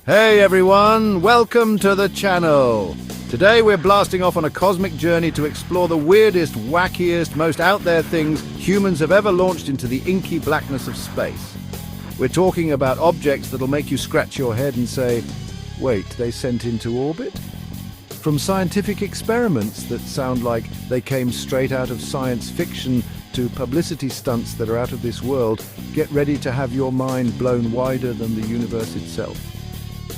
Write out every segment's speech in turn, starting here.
Hey everyone, welcome to the channel. Today we're blasting off on a cosmic journey to explore the weirdest, wackiest, most out there things humans have ever launched into the inky blackness of space. We're talking about objects that'll make you scratch your head and say, wait, they sent into orbit? From scientific experiments that sound like they came straight out of science fiction to publicity stunts that are out of this world, get ready to have your mind blown wider than the universe itself.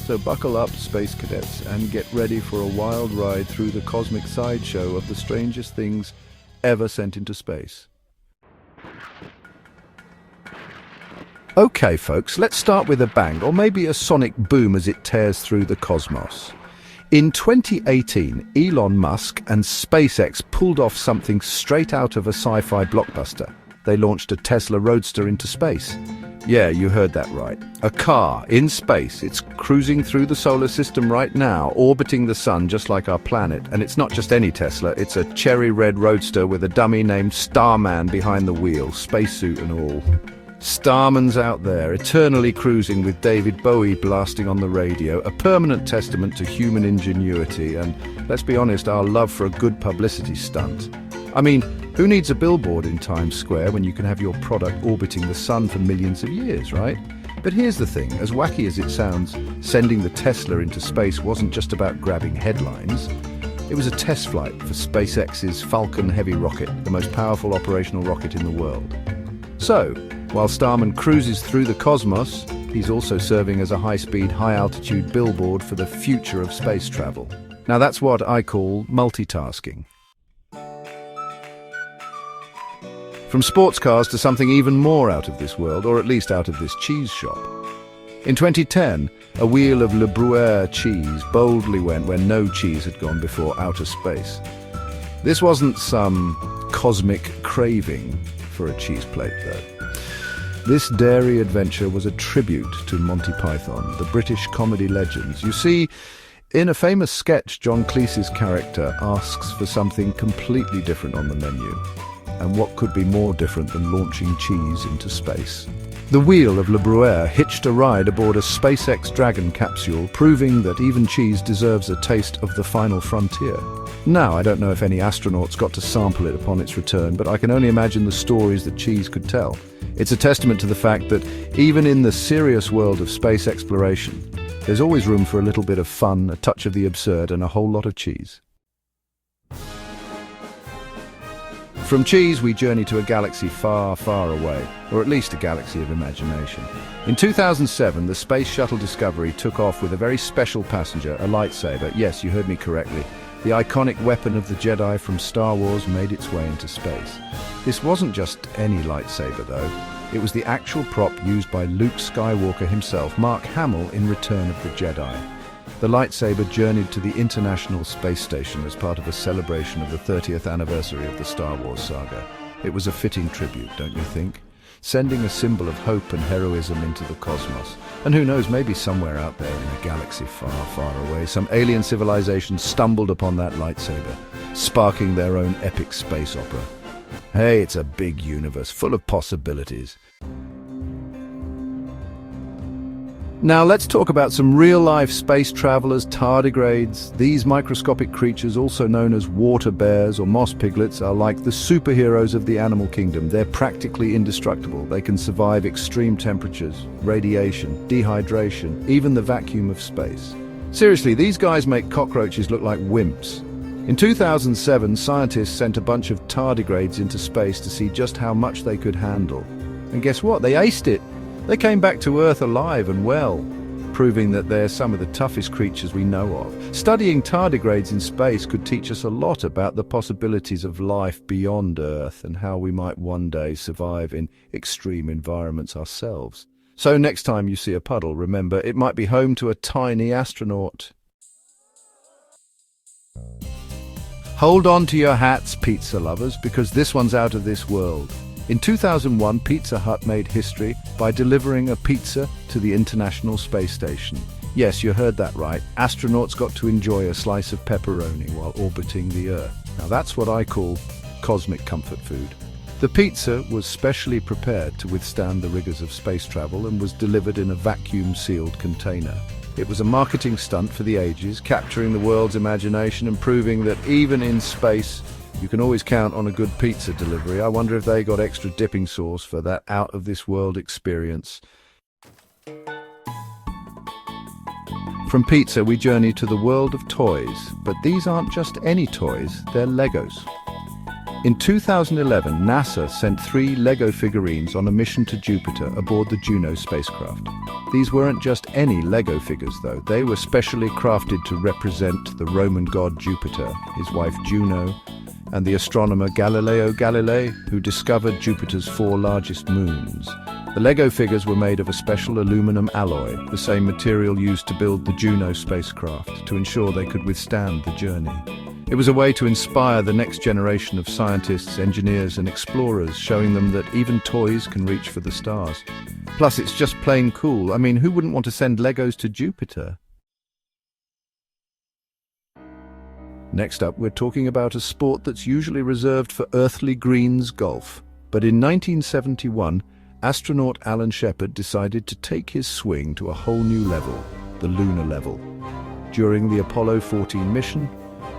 So buckle up, space cadets, and get ready for a wild ride through the cosmic sideshow of the strangest things ever sent into space. Okay, folks, let's start with a bang, or maybe a sonic boom as it tears through the cosmos. In 2018, Elon Musk and SpaceX pulled off something straight out of a sci-fi blockbuster. They launched a Tesla Roadster into space. Yeah, you heard that right. A car in space. It's cruising through the solar system right now, orbiting the sun just like our planet. And it's not just any Tesla, it's a cherry red roadster with a dummy named Starman behind the wheel, spacesuit and all. Starman's out there, eternally cruising with David Bowie blasting on the radio, a permanent testament to human ingenuity and, let's be honest, our love for a good publicity stunt. I mean, who needs a billboard in Times Square when you can have your product orbiting the sun for millions of years, right? But here's the thing, as wacky as it sounds, sending the Tesla into space wasn't just about grabbing headlines. It was a test flight for SpaceX's Falcon Heavy rocket, the most powerful operational rocket in the world. So, while Starman cruises through the cosmos, he's also serving as a high-speed, high-altitude billboard for the future of space travel. Now that's what I call multitasking. From sports cars to something even more out of this world, or at least out of this cheese shop. In 2010, a wheel of Le Bruyere cheese boldly went where no cheese had gone before, outer space. This wasn't some cosmic craving for a cheese plate, though. This dairy adventure was a tribute to Monty Python, the British comedy legends. You see, in a famous sketch, John Cleese's character asks for something completely different on the menu. And what could be more different than launching cheese into space? The wheel of Le Bruyere hitched a ride aboard a SpaceX Dragon capsule, proving that even cheese deserves a taste of the final frontier. Now, I don't know if any astronauts got to sample it upon its return, but I can only imagine the stories that cheese could tell. It's a testament to the fact that even in the serious world of space exploration, there's always room for a little bit of fun, a touch of the absurd, and a whole lot of cheese. From cheese, we journey to a galaxy far, far away, or at least a galaxy of imagination. In 2007, the Space Shuttle Discovery took off with a very special passenger, a lightsaber. Yes, you heard me correctly. The iconic weapon of the Jedi from Star Wars made its way into space. This wasn't just any lightsaber, though. It was the actual prop used by Luke Skywalker himself, Mark Hamill, in Return of the Jedi. The lightsaber journeyed to the International Space Station as part of a celebration of the 30th anniversary of the Star Wars saga. It was a fitting tribute, don't you think? Sending a symbol of hope and heroism into the cosmos. And who knows, maybe somewhere out there in a galaxy far, far away, some alien civilization stumbled upon that lightsaber, sparking their own epic space opera. Hey, it's a big universe full of possibilities. Now let's talk about some real-life space travelers, tardigrades. These microscopic creatures, also known as water bears or moss piglets, are like the superheroes of the animal kingdom. They're practically indestructible. They can survive extreme temperatures, radiation, dehydration, even the vacuum of space. Seriously, these guys make cockroaches look like wimps. In 2007, scientists sent a bunch of tardigrades into space to see just how much they could handle. And guess what? They aced it. They came back to Earth alive and well, proving that they're some of the toughest creatures we know of. Studying tardigrades in space could teach us a lot about the possibilities of life beyond Earth and how we might one day survive in extreme environments ourselves. So next time you see a puddle, remember, it might be home to a tiny astronaut. Hold on to your hats, pizza lovers, because this one's out of this world. In 2001, Pizza Hut made history by delivering a pizza to the International Space Station. Yes, you heard that right. Astronauts got to enjoy a slice of pepperoni while orbiting the Earth. Now that's what I call cosmic comfort food. The pizza was specially prepared to withstand the rigors of space travel and was delivered in a vacuum-sealed container. It was a marketing stunt for the ages, capturing the world's imagination and proving that even in space, you can always count on a good pizza delivery. I wonder if they got extra dipping sauce for that out-of-this-world experience. From pizza, we journey to the world of toys, but these aren't just any toys, they're Legos. In 2011, NASA sent 3 Lego figurines on a mission to Jupiter aboard the Juno spacecraft. These weren't just any Lego figures, though. They were specially crafted to represent the Roman god Jupiter, his wife Juno, and the astronomer Galileo Galilei, who discovered Jupiter's 4 largest moons. The Lego figures were made of a special aluminum alloy, the same material used to build the Juno spacecraft, to ensure they could withstand the journey. It was a way to inspire the next generation of scientists, engineers and explorers, showing them that even toys can reach for the stars. Plus, it's just plain cool. I mean, who wouldn't want to send Legos to Jupiter? Next up, we're talking about a sport that's usually reserved for earthly greens, golf. But in 1971, astronaut Alan Shepard decided to take his swing to a whole new level, the lunar level. During the Apollo 14 mission,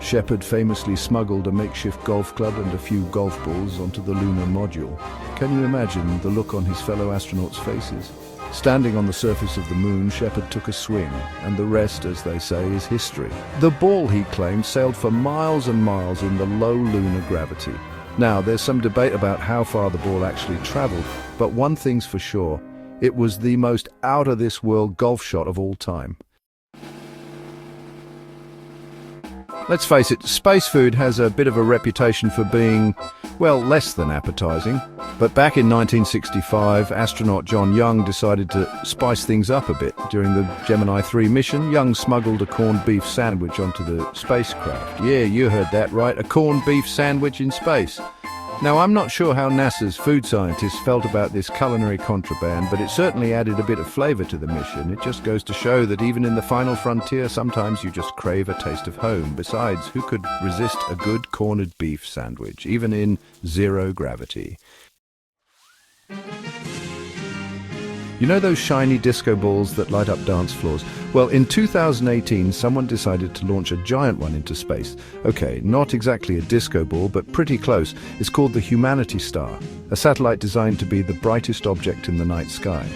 Shepard famously smuggled a makeshift golf club and a few golf balls onto the lunar module. Can you imagine the look on his fellow astronauts' faces? Standing on the surface of the moon, Shepard took a swing, and the rest, as they say, is history. The ball, he claimed, sailed for miles and miles in the low lunar gravity. Now, there's some debate about how far the ball actually traveled, but one thing's for sure, it was the most out-of-this-world golf shot of all time. Let's face it, space food has a bit of a reputation for being, well, less than appetizing. But back in 1965, astronaut John Young decided to spice things up a bit. During the Gemini 3 mission, Young smuggled a corned beef sandwich onto the spacecraft. Yeah, you heard that right, a corned beef sandwich in space. Now, I'm not sure how NASA's food scientists felt about this culinary contraband, but it certainly added a bit of flavor to the mission. It just goes to show that even in the final frontier, sometimes you just crave a taste of home. Besides, who could resist a good corned beef sandwich, even in zero gravity? You know those shiny disco balls that light up dance floors? Well, in 2018, someone decided to launch a giant one into space. Okay, not exactly a disco ball, but pretty close. It's called the Humanity Star, a satellite designed to be the brightest object in the night sky.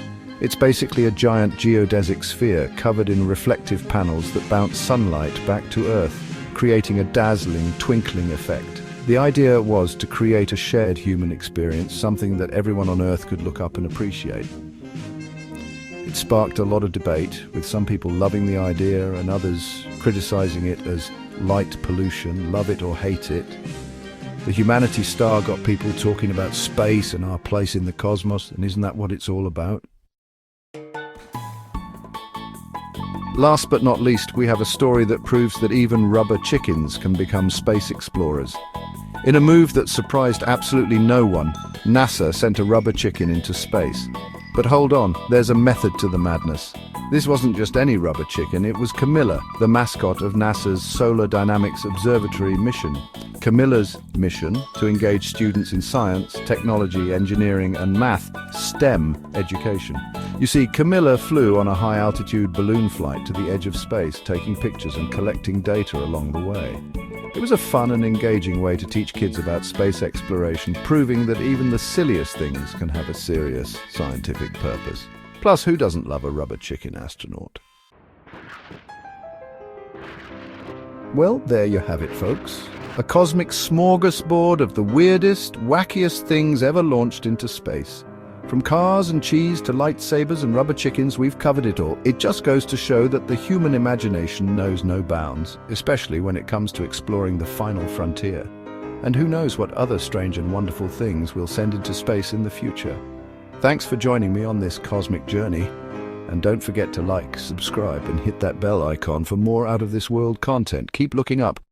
It's basically a giant geodesic sphere covered in reflective panels that bounce sunlight back to Earth, creating a dazzling, twinkling effect. The idea was to create a shared human experience, something that everyone on Earth could look up and appreciate. It sparked a lot of debate, with some people loving the idea and others criticizing it as light pollution, love it or hate it. The Humanity Star got people talking about space and our place in the cosmos, and isn't that what it's all about? Last but not least, we have a story that proves that even rubber chickens can become space explorers. In a move that surprised absolutely no one, NASA sent a rubber chicken into space. But hold on, there's a method to the madness. This wasn't just any rubber chicken, it was Camilla, the mascot of NASA's Solar Dynamics Observatory mission. Camilla's mission, to engage students in science, technology, engineering and math, STEM education. You see, Camilla flew on a high-altitude balloon flight to the edge of space, taking pictures and collecting data along the way. It was a fun and engaging way to teach kids about space exploration, proving that even the silliest things can have a serious scientific purpose. Plus, who doesn't love a rubber chicken astronaut? Well, there you have it, folks. A cosmic smorgasbord of the weirdest, wackiest things ever launched into space. From cars and cheese to lightsabers and rubber chickens, we've covered it all. It just goes to show that the human imagination knows no bounds, especially when it comes to exploring the final frontier. And who knows what other strange and wonderful things we'll send into space in the future. Thanks for joining me on this cosmic journey. And don't forget to like, subscribe, and hit that bell icon for more out-of-this-world content. Keep looking up.